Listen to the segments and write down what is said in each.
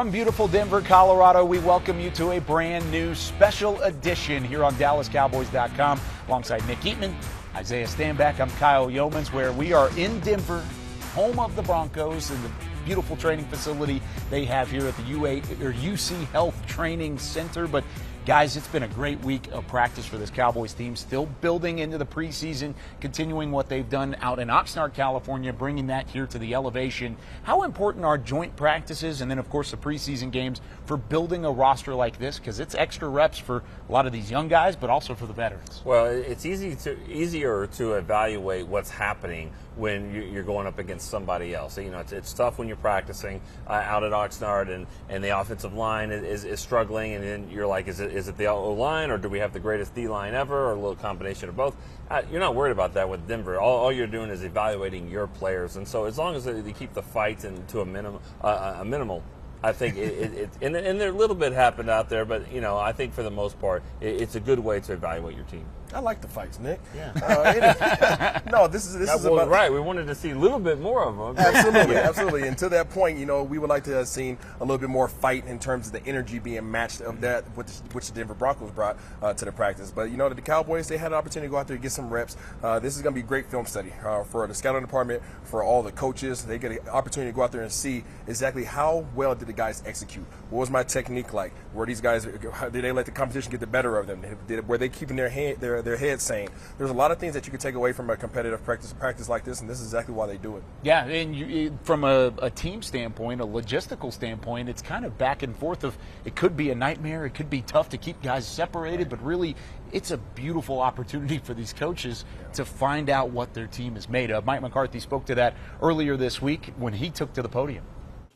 From beautiful Denver, Colorado, we welcome you to a brand new special edition here on DallasCowboys.com. Alongside Nick EATMAN, Isaiah Stanback, I'm Kyle Yeomans, where we are in Denver, home of the Broncos, and the beautiful training facility they have here at the UC Health Training Center. But guys, it's been a great week of practice for this Cowboys team, still building into the preseason, continuing what they've done out in Oxnard, California, bringing that here to the elevation. How important are joint practices and then, of course, the preseason games for building a roster like this? Because it's extra reps for a lot of these young guys, but also for the veterans. Well, it's easier to evaluate what's happening when you're going up against somebody else. You know, it's tough when you're practicing out at Oxnard and the offensive line is struggling, and then you're like, is it the O-line, or do we have the greatest D-line ever, or a little combination of both? You're not worried about that with Denver. All you're doing is evaluating your players, and so as long as they keep the fights to a minimal, I think and there a little bit happened out there, but you know, I think for the most part, it's a good way to evaluate your team. I like the fights, Nick. Yeah. No, this is about right. We wanted to see a little bit more of them. Absolutely, absolutely. And to that point, you know, we would like to have seen a little bit more fight in terms of the energy being matched of that, which the Denver Broncos brought to the practice. But you know, the Cowboys, they had an opportunity to go out there and get some reps. This is going to be great film study for the scouting department, for all the coaches. They get an opportunity to go out there and see exactly how well did the guys execute. What was my technique like? Were these guys? Did they let the competition get the better of them? Were they keeping their head sane? There's a lot of things that you could take away from a competitive practice like this, and this is exactly why they do it. Yeah, and from a team standpoint, a logistical standpoint, it's kind of back and forth of it could be a nightmare, it could be tough to keep guys separated, but really it's a beautiful opportunity for these coaches to find out what their team is made of. Mike McCarthy spoke to that earlier this week when he took to the podium.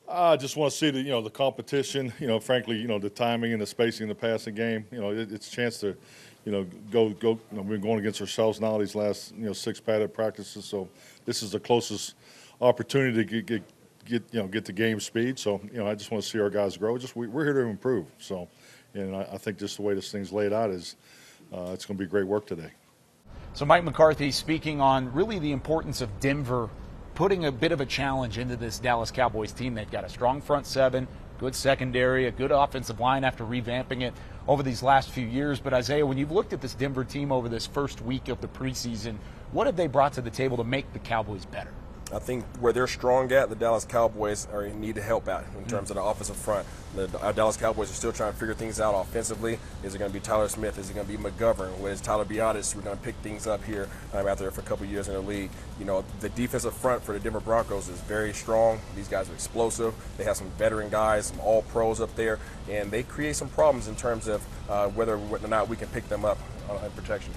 I just want to see the competition, frankly, the timing and the spacing in the passing game. It's a chance to, go. We've been going against ourselves now these last, 6 padded practices. So this is the closest opportunity to get the game speed. So, I just want to see our guys grow. We're here to improve. So, and I think just the way this thing's laid out is it's going to be great work today. So Mike McCarthy speaking on really the importance of Denver putting a bit of a challenge into this Dallas Cowboys team. They've got a strong front seven, good secondary, a good offensive line after revamping it over these last few years. But Isaiah, when you've looked at this Denver team over this first week of the preseason, what have they brought to the table to make the Cowboys better? I think where they're strong at, the Dallas Cowboys need to help out in terms of the offensive front. The Dallas Cowboys are still trying to figure things out offensively. Is it going to be Tyler Smith? Is it going to be McGovern? What is Tyler Biotis? We're going to pick things up here after for a couple of years in the league. The defensive front for the Denver Broncos is very strong. These guys are explosive. They have some veteran guys, some all-pros up there, and they create some problems in terms of whether or not we can pick them up in protection.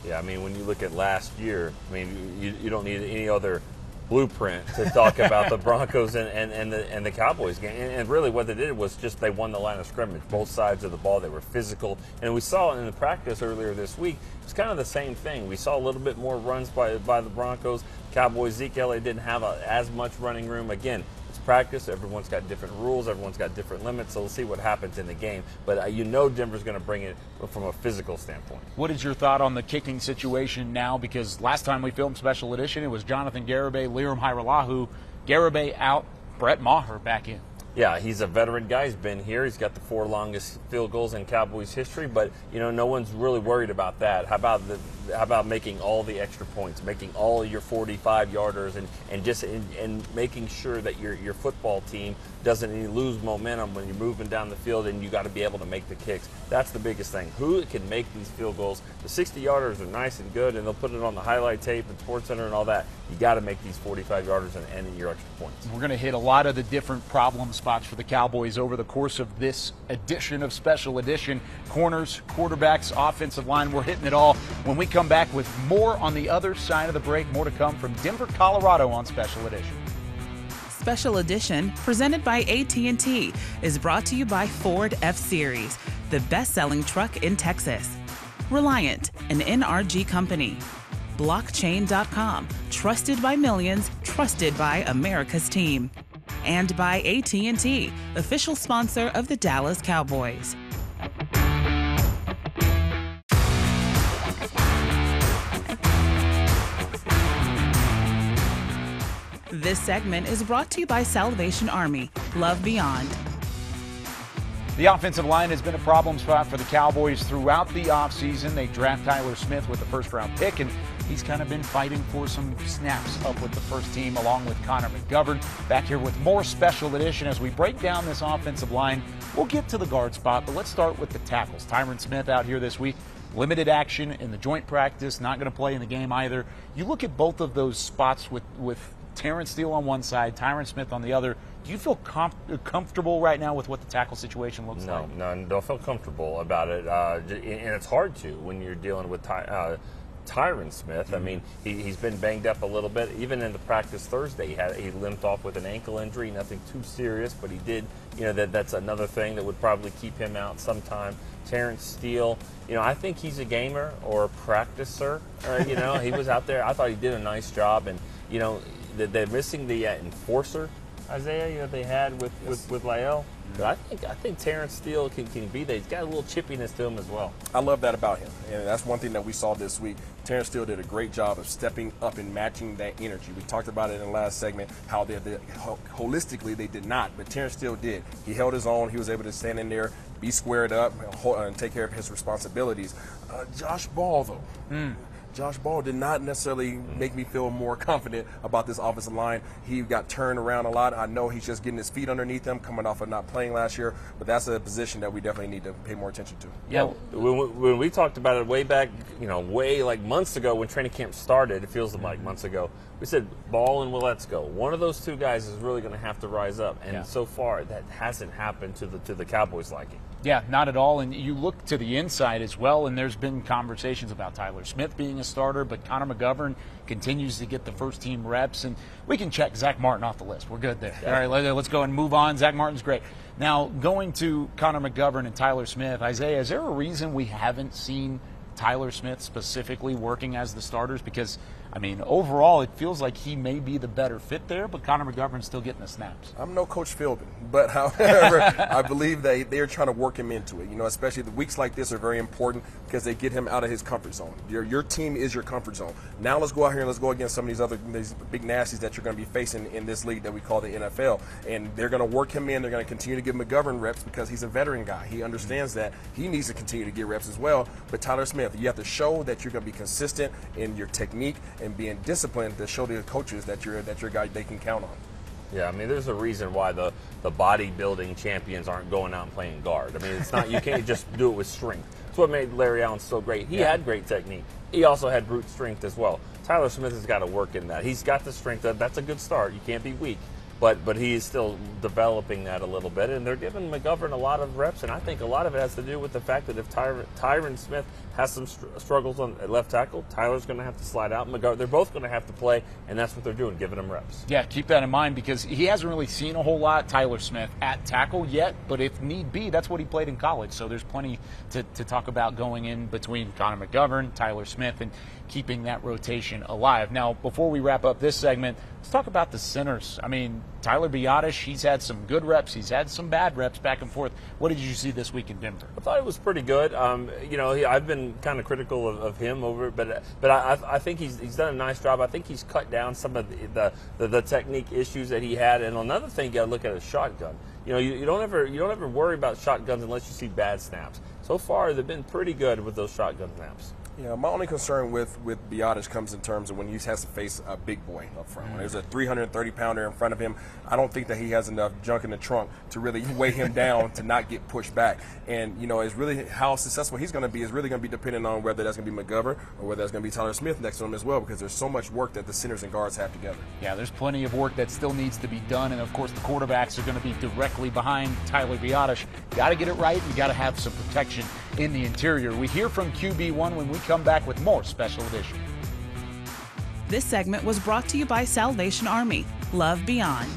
Yeah, I mean, when you look at last year, I mean, you don't need any other blueprint to talk about the Broncos and the Cowboys game. And really what they did was just they won the line of scrimmage, both sides of the ball. They were physical. And we saw in the practice earlier this week, it's kind of the same thing. We saw a little bit more runs by the Broncos. Cowboys, Zeke Elliott didn't have as much running room. Again, it's practice. Everyone's got different rules. Everyone's got different limits. So we'll see what happens in the game. But Denver's going to bring it from a physical standpoint. What is your thought on the kicking situation now? Because last time we filmed Special Edition, it was Jonathan Garibay, Liram Hajrullahu. Garibay out, Brett Maher back in. Yeah, he's a veteran guy. He's been here. He's got the 4 longest field goals in Cowboys history, but no one's really worried about that. How about making all the extra points, making all your 45-yarders, and making sure that your football team doesn't lose momentum when you're moving down the field, and you got to be able to make the kicks. That's the biggest thing. Who can make these field goals? The 60-yarders are nice and good, and they'll put it on the highlight tape and SportsCenter and all that. You got to make these 45-yarders and your extra points. We're going to hit a lot of the different problem spots for the Cowboys over the course of this edition of Special Edition. Corners, quarterbacks, offensive line, we're hitting it all. When we come back with more on the other side of the break, more to come from Denver, Colorado on Special Edition. Special Edition, presented by AT&T, is brought to you by Ford F-Series, the best-selling truck in Texas. Reliant, an NRG company. Blockchain.com, trusted by millions, trusted by America's team. And by AT&T, official sponsor of the Dallas Cowboys. This segment is brought to you by Salvation Army, Love Beyond. The offensive line has been a problem spot for the Cowboys throughout the offseason. They draft Tyler Smith with the first-round pick, and he's kind of been fighting for some snaps up with the first team along with Connor McGovern. Back here with more special edition as we break down this offensive line. We'll get to the guard spot, but let's start with the tackles. Tyron Smith out here this week. Limited action in the joint practice, not going to play in the game either. You look at both of those spots with Terrence Steele on one side, Tyron Smith on the other. Do you feel comfortable right now with what the tackle situation looks like? No, don't feel comfortable about it. And it's hard to when you're dealing with Tyron Smith. I mean, he's been banged up a little bit. Even in the practice Thursday, he limped off with an ankle injury, nothing too serious, but he did. That's another thing that would probably keep him out sometime. Terrence Steele, I think he's a gamer or a practicer. He was out there. I thought he did a nice job, and they're missing the enforcer, Isaiah. They had with Lael. But I think Terrence Steele can be there. He's got a little chippiness to him as well. I love that about him, and that's one thing that we saw this week. Terrence Steele did a great job of stepping up and matching that energy. We talked about it in the last segment, how holistically they did not, but Terrence Steele did. He held his own. He was able to stand in there, be squared up, and take care of his responsibilities. Josh Ball, though. Josh Ball did not necessarily make me feel more confident about this offensive line. He got turned around a lot. I know he's just getting his feet underneath him, coming off of not playing last year, but that's a position that we definitely need to pay more attention to. Yeah, when we talked about it way back, way like months ago when training camp started, it feels like months ago, we said Ball and Willetsko. One of those two guys is really going to have to rise up, and so far that hasn't happened to the Cowboys' liking. Yeah, not at all. And you look to the inside as well, and there's been conversations about Tyler Smith being a starter, but Connor McGovern continues to get the first-team reps, and we can check Zach Martin off the list. We're good there. Yeah. All right, let's go and move on. Zach Martin's great. Now, going to Connor McGovern and Tyler Smith, Isaiah, is there a reason we haven't seen Tyler Smith specifically working as the starters? Because, overall, it feels like he may be the better fit there, but Connor McGovern's still getting the snaps. I'm no Coach Philbin, but however, I believe they're trying to work him into it. Especially the weeks like this are very important because they get him out of his comfort zone. Your team is your comfort zone. Now let's go out here and let's go against some of these big nasties that you're going to be facing in this league that we call the NFL. And they're going to work him in. They're going to continue to give McGovern reps because he's a veteran guy. He understands that. He needs to continue to get reps as well. But Tyler Smith, you have to show that you're going to be consistent in your technique and being disciplined to show the coaches that you're a guy they can count on. Yeah, there's a reason why the bodybuilding champions aren't going out and playing guard. It's not, you can't just do it with strength. It's what made Larry Allen so great. He had great technique. He also had brute strength as well. Tyler Smith has got to work in that. He's got the strength. That's a good start. You can't be weak. But he is still developing that a little bit, and they're giving McGovern a lot of reps, and I think a lot of it has to do with the fact that if Tyron Smith has some struggles on left tackle, Tyler's going to have to slide out. They're both going to have to play, and that's what they're doing, giving him reps. Yeah, keep that in mind because he hasn't really seen a whole lot, Tyler Smith, at tackle yet, but if need be, that's what he played in college, so there's plenty to talk about going in between Connor McGovern, Tyler Smith, and keeping that rotation alive. Now, before we wrap up this segment, let's talk about the centers. Tyler Biadasz, he's had some good reps. He's had some bad reps back and forth. What did you see this week in Denver? I thought it was pretty good. I've been kind of critical of him over it, but I think he's done a nice job. I think he's cut down some of the technique issues that he had. And another thing you got to look at is shotgun. You don't ever worry about shotguns unless you see bad snaps. So far, they've been pretty good with those shotgun snaps. Yeah, my only concern with Biadasz comes in terms of when he has to face a big boy up front. When there's a 330-pounder in front of him, I don't think that he has enough junk in the trunk to really weigh him down to not get pushed back. And, it's really how successful he's going to be is really going to be dependent on whether that's going to be McGovern or whether that's going to be Tyler Smith next to him as well, because there's so much work that the centers and guards have together. Yeah, there's plenty of work that still needs to be done, and, of course, the quarterbacks are going to be directly behind Tyler Biadasz. You got to get it right. You got to have some protection in the interior. We hear from QB1 when we come back with more Special Edition. This segment was brought to you by Salvation Army. Love Beyond.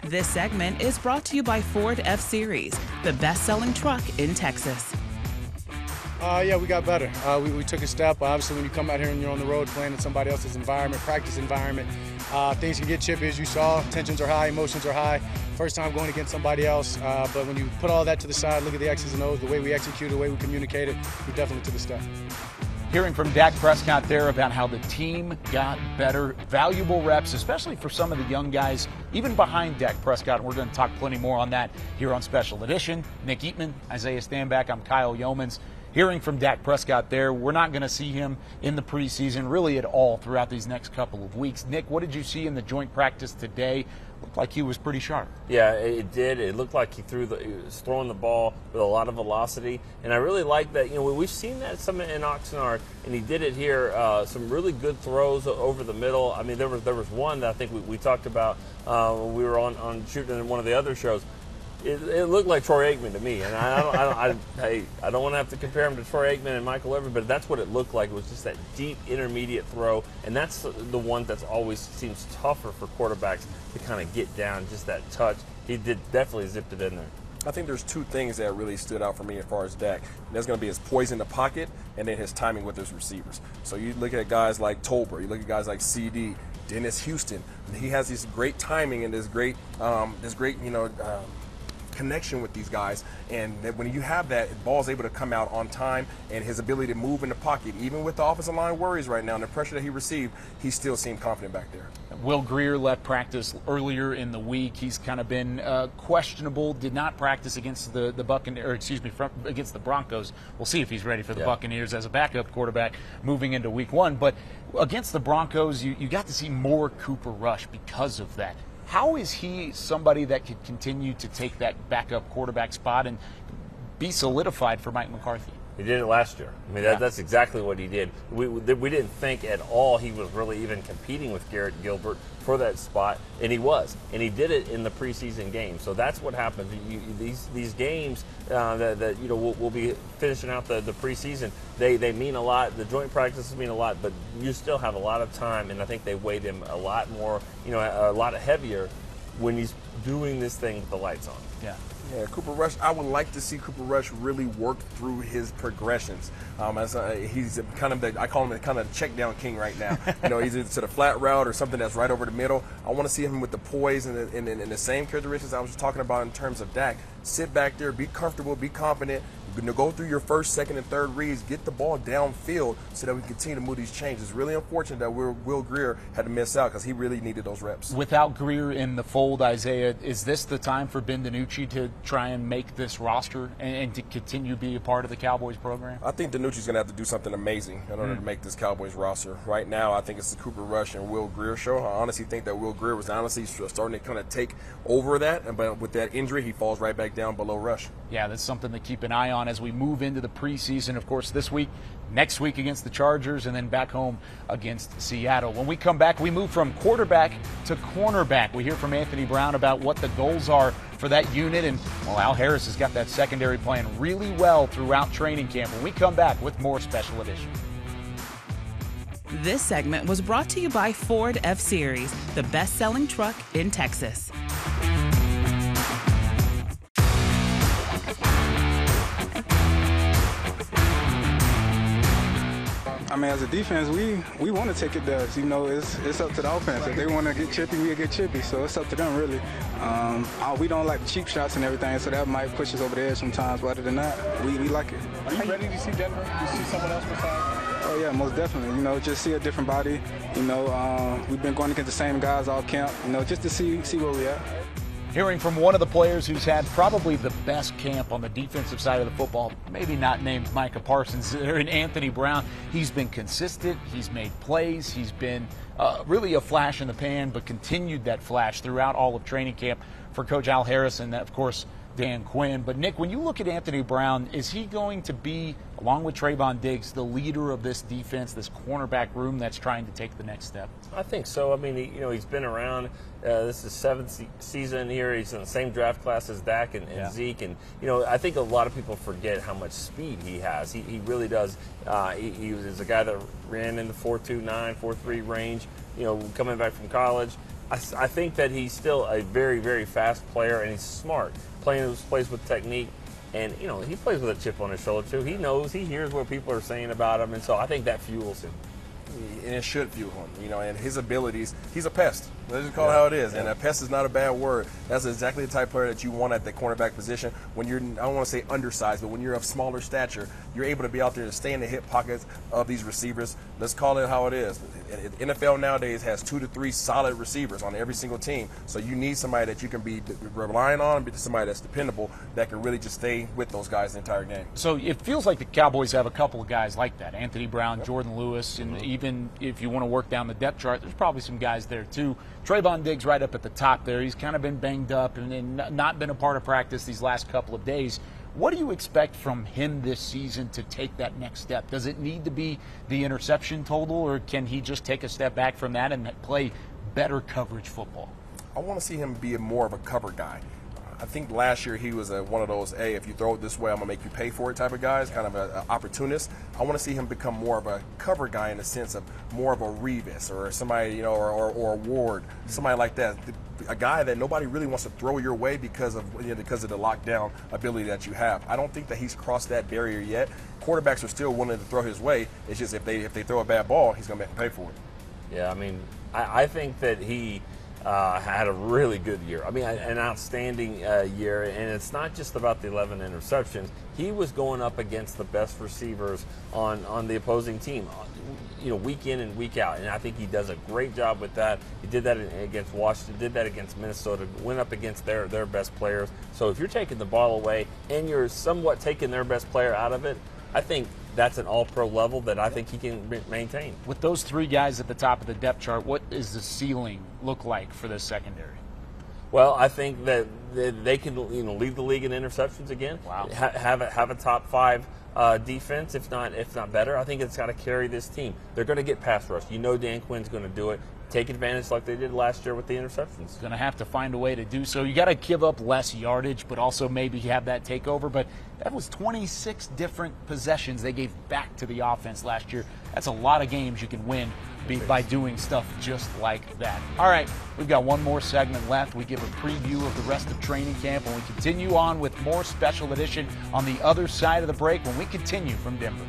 This segment is brought to you by Ford F-Series, the best-selling truck in Texas. Yeah, we got better. We took a step. Obviously, when you come out here and you're on the road playing in somebody else's environment, practice environment, things can get chippy, as you saw. Tensions are high, emotions are high. First time going against somebody else. But when you put all that to the side, look at the X's and O's, the way we executed, the way we communicated, we definitely took a step. Hearing from Dak Prescott there about how the team got better, valuable reps, especially for some of the young guys, even behind Dak Prescott. And we're going to talk plenty more on that here on Special Edition. Nick Eatman, Isaiah Stanback, I'm Kyle Yeomans. Hearing from Dak Prescott there, we're not going to see him in the preseason really at all throughout these next couple of weeks. Nick, what did you see in the joint practice today? Looked like he was pretty sharp. Yeah, it did. It looked like he was throwing the ball with a lot of velocity, and I really like that. You know, we've seen that some in Oxnard, and he did it here. Some really good throws over the middle. I mean, there was one that I think we talked about when we were on shooting in one of the other shows. It looked like Troy Aikman to me, and I don't want to have to compare him to Troy Aikman and Michael Irvin, but that's what it looked like. It was just that deep intermediate throw, and that's the one that's always seems tougher for quarterbacks to kind of get down, just that touch. He definitely zipped it in there. I think there's two things that really stood out for me as far as Dak. There's going to be his poise in the pocket and then his timing with his receivers. So you look at guys like Tolbert, you look at guys like CD, Dennis Houston. He has this great timing and this great connection with these guys, and when you have that, the ball's able to come out on time, and his ability to move in the pocket, even with the offensive line worries right now and the pressure that he received, he still seemed confident back there. Will Greer left practice earlier in the week. He's kind of been questionable. Did not practice against the against the Broncos. We'll see if he's ready for the Buccaneers as a backup quarterback moving into Week 1. But against the Broncos, you got to see more Cooper Rush because of that. How is he somebody that could continue to take that backup quarterback spot and be solidified for Mike McCarthy? He did it last year. I mean, that's exactly what he did. We didn't think at all he was really even competing with Garrett Gilbert for that spot, and he was. And he did it in the preseason game. So that's what happens. These games that we'll be finishing out the preseason, they mean a lot. The joint practices mean a lot, but you still have a lot of time, and I think they weighed him a lot more, a lot heavier when he's doing this thing with the lights on. Yeah, Cooper Rush, I would like to see Cooper Rush really work through his progressions. He's kind of I call him kind of check down king right now. He's either to the flat route or something that's right over the middle. I want to see him with the poise and the same characteristics I was just talking about in terms of Dak. Sit back there, be comfortable, be confident. You're going to go through your first, second, and third reads, get the ball downfield so that we can continue to move these chains. It's really unfortunate that Will Greer had to miss out because he really needed those reps. Without Greer in the fold, Isaiah, is this the time for Ben DiNucci to try and make this roster and to continue to be a part of the Cowboys program? I think DiNucci's going to have to do something amazing in order to make this Cowboys roster. Right now, I think it's the Cooper Rush and Will Greer show. I honestly think that Will Greer was honestly starting to kind of take over that, but with that injury, he falls right back down below Rush. Yeah, that's something to keep an eye on as we move into the preseason. Of course, this week, next week against the Chargers, and then back home against Seattle. When we come back, we move from quarterback to cornerback. We hear from Anthony Brown about what the goals are for that unit, and Al Harris has got that secondary playing really well throughout training camp. When we come back with more Special Edition. This segment was brought to you by Ford F-Series, the best-selling truck in Texas. I mean, as a defense, we want to take it there. It's up to the offense. If they want to get chippy, we'll get chippy. So it's up to them, really. We don't like cheap shots and everything, so that might push us over the edge sometimes. But other than that, we like it. Are you ready to see Denver? Do you see someone else besides? Oh, yeah, most definitely. Just see a different body. We've been going against the same guys all camp, just to see where we at. Hearing from one of the players who's had probably the best camp on the defensive side of the football, maybe not named Micah Parsons, and Anthony Brown. He's been consistent. He's made plays. He's been really a flash in the pan, but continued that flash throughout all of training camp for Coach Al Harris and, of course, Dan Quinn. But, Nick, when you look at Anthony Brown, is he going to be, along with Trayvon Diggs, the leader of this defense, this cornerback room that's trying to take the next step? I think so. I mean, he's been around. This is his seventh season here. He's in the same draft class as Dak and Zeke. And, I think a lot of people forget how much speed he has. He really does. He was a guy that ran in the 4.29, 4.3 range, coming back from college. I think that he's still a very, very fast player, and he's smart. Plays with technique, and he plays with a chip on his shoulder too. He knows, he hears what people are saying about him, and so I think that fuels him. and it should fuel him, and his abilities. He's a pest. Let's just call it how it is. And a pest is not a bad word. That's exactly the type of player that you want at the cornerback position. When you're, I don't want to say undersized, but when you're of smaller stature, you're able to be out there to stay in the hip pockets of these receivers. Let's call it how it is. The NFL nowadays has 2 to 3 solid receivers on every single team. So you need somebody that you can be relying on, but somebody that's dependable that can really just stay with those guys the entire game. So it feels like the Cowboys have a couple of guys like that. Anthony Brown, Jordan Lewis, and even if you want to work down the depth chart, there's probably some guys there too. Trayvon Diggs right up at the top there. He's kind of been banged up and not been a part of practice these last couple of days. What do you expect from him this season to take that next step? Does it need to be the interception total, or can he just take a step back from that and play better coverage football? I want to see him be more of a cover guy. I think last year he was one of those, hey, if you throw it this way, I'm going to make you pay for it type of guys, kind of an opportunist. I want to see him become more of a cover guy in the sense of more of a Revis or somebody, or a Ward, somebody like that. A guy that nobody really wants to throw your way because of the lockdown ability that you have. I don't think that he's crossed that barrier yet. Quarterbacks are still willing to throw his way. It's just if they throw a bad ball, he's going to make them pay for it. Yeah, I mean, I think that he had a really good year. I mean, an outstanding year, and it's not just about the 11 interceptions. He was going up against the best receivers on the opposing team, week in and week out, and I think he does a great job with that. He did that against Washington, did that against Minnesota, went up against their best players. So if you're taking the ball away and you're somewhat taking their best player out of it, I think that's an all-pro level that I think he can maintain. With those 3 guys at the top of the depth chart, what does the ceiling look like for this secondary? Well, I think that they can lead the league in interceptions again. Wow. Have a top 5 defense, if not better. I think it's got to carry this team. They're going to get pass rush. Dan Quinn's going to do it. Take advantage like they did last year with the interceptions. Going to have to find a way to do so. You got to give up less yardage, but also maybe have that takeover. But that was 26 different possessions they gave back to the offense last year. That's a lot of games you can win by doing stuff just like that. All right, we've got one more segment left. We give a preview of the rest of training camp, and we continue on with more special edition on the other side of the break when we continue from Denver.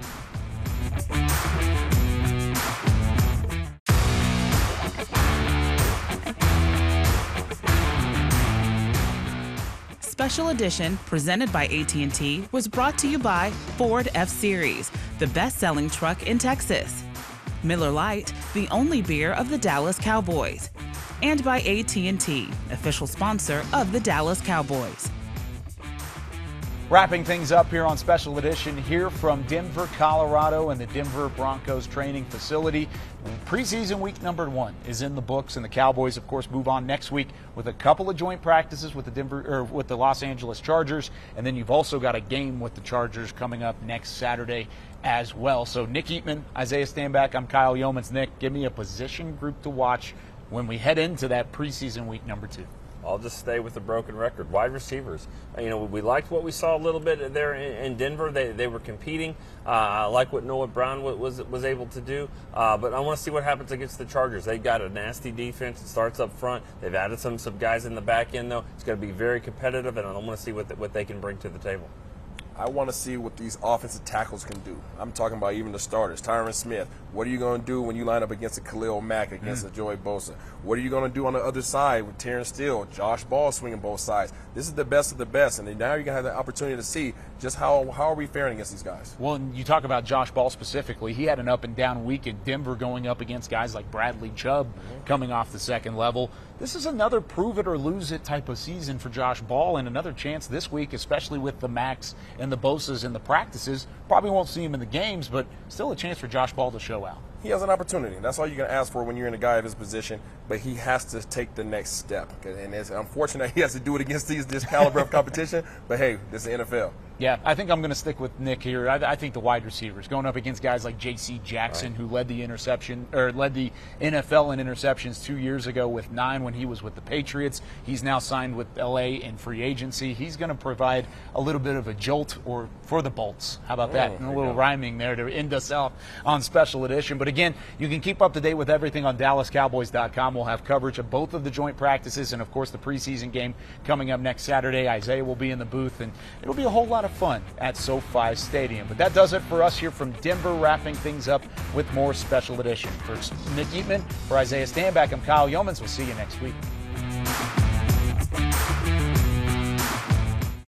Special Edition, presented by AT&T, was brought to you by Ford F-Series, the best-selling truck in Texas. Miller Lite, the only beer of the Dallas Cowboys. And by AT&T, official sponsor of the Dallas Cowboys. Wrapping things up here on Special Edition here from Denver, Colorado, and the Denver Broncos training facility. Preseason week number 1 is in the books, and the Cowboys, of course, move on next week with a couple of joint practices with the Los Angeles Chargers, and then you've also got a game with the Chargers coming up next Saturday as well. So Nick EATMAN, Isaiah Stanback, I'm Kyle Yeomans. Nick, give me a position group to watch when we head into that preseason week number 2. I'll just stay with the broken record. Wide receivers. We liked what we saw a little bit there in Denver. They were competing. I like what Noah Brown was able to do. But I want to see what happens against the Chargers. They've got a nasty defense. It starts up front. They've added some guys in the back end, though. It's going to be very competitive, and I want to see what they can bring to the table. I want to see what these offensive tackles can do. I'm talking about even the starters. Tyron Smith, what are you going to do when you line up against a Khalil Mack, against a Joey Bosa? What are you going to do on the other side with Terrence Steele, Josh Ball swinging both sides? This is the best of the best, and now you're going to have the opportunity to see just how are we faring against these guys. Well, and you talk about Josh Ball specifically. He had an up-and-down week in Denver going up against guys like Bradley Chubb coming off the second level. This is another prove-it-or-lose-it type of season for Josh Ball, and another chance this week, especially with the Macks and the Bosas in the practices. Probably won't see him in the games, but still a chance for Josh Ball to show out. He has an opportunity. That's all you can ask for when you're in a guy of his position, but he has to take the next step. And it's unfortunate he has to do it against this caliber of competition, but hey, this is the NFL. Yeah, I think I'm going to stick with Nick here. I think the wide receivers going up against guys like J.C. Jackson, who led the NFL in interceptions 2 years ago with 9 when he was with the Patriots. He's now signed with L.A. in free agency. He's going to provide a little bit of a jolt for the Bolts. How about that? And a little rhyming there to end us out on Special Edition. But again, you can keep up to date with everything on DallasCowboys.com. We'll have coverage of both of the joint practices and, of course, the preseason game coming up next Saturday. Isaiah will be in the booth, and it'll be a whole lot of fun at SoFi Stadium. But that does it for us here from Denver, wrapping things up with more special edition. For Nick Eatman, for Isaiah Stanback, I'm Kyle Yeomans. We'll see you next week.